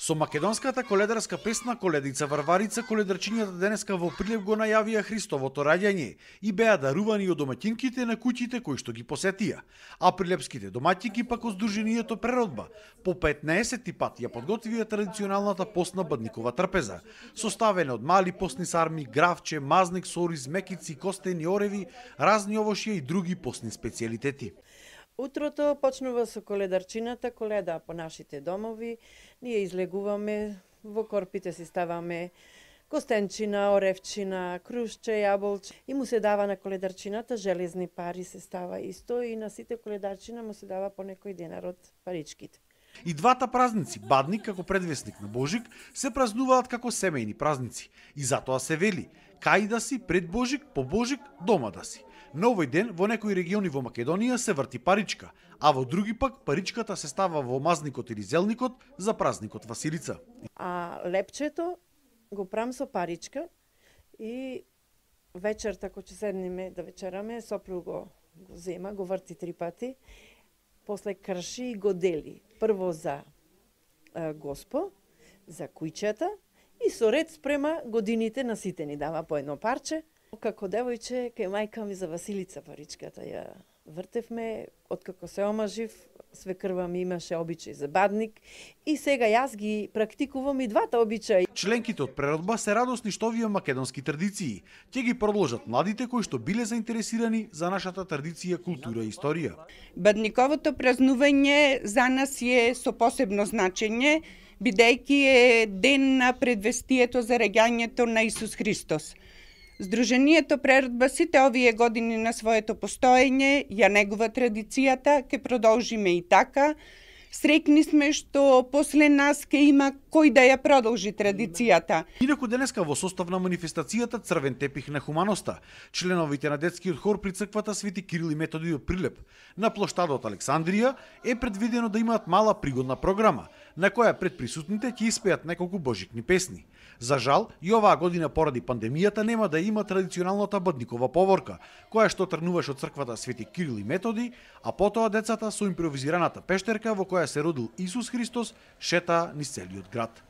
Со македонската коледарска песна Коледица Варварица, коледарчињата денеска во Прилеп го најавија Христовото раѓање и беа дарувани од домаќинките на куќите кои што ги посетија. А прилепските домаќинки пак од Сдруженијето Преродба по 15 пат ја подготвија традиционалната постна бадникова трпеза, составена од мали постни сарми, гравче, мазник, сориз, мекици, костени, ореви, разни овошја и други постни специјалитети. Утрото почнува со коледарчината, коледа по нашите домови. Ние излегуваме, во корпите си ставаме костенчина, оревчина, крушче, јаболче. И му се дава на коледарчината, железни пари се става исто и на сите коледарчина му се дава по некој денар од паричките. И двата празници, Бадник како предвесник на Божик, се празнуваат како семејни празници. И затоа се вели, кај да си пред Божик, по Божик, дома да си. На овој ден во некои региони во Македонија се врти паричка, а во други пак паричката се става во мазникот или зелникот за празникот Василица. А лепчето го правам со паричка и вечерта кога ќе седнеме да вечераме, сопруг го зема, го врти 3 пати, после крши и го дели. Прво за Госпо, за кујчета и со ред спрема годините на сите ни дава по едно парче. Како девојче, кај мајка ми за Василица паричката ја вртевме, откако се омажив, свекрва ми имаше обичај за бадник и сега јас ги практикувам и двата обичаи. Членките од Преродба се радосни што овие македонски традиции ќе ги продолжат младите кои што биле заинтересирани за нашата традиција, култура и историја. Бадниковото празнување за нас е со посебно значење, бидејќи е ден на предвестието за раѓањето на Исус Христос. Сдруженијето Преродба сите овие години на своето постоење ја негува традицијата, ќе продолжиме и така. Среќни сме што после нас ќе има кој да ја продолжи традицијата. Инаку денеска во состав на манифестацијата Црвен тепих на хуманоста, членовите на детскиот хор при црквата Свети Кирил и Методи од Прилеп на плоштадот Александрија е предвидено да имаат мала пригодна програма, на која пред присутните ќе испеат неколку божикни песни. За жал, и оваа година поради пандемијата нема да има традиционалната бадникова поворка, која што тргнуваше од црквата Свети Кирил и Методи, а потоа децата со импровизираната пештерка во која се родил Исус Христос шета низ целиот град.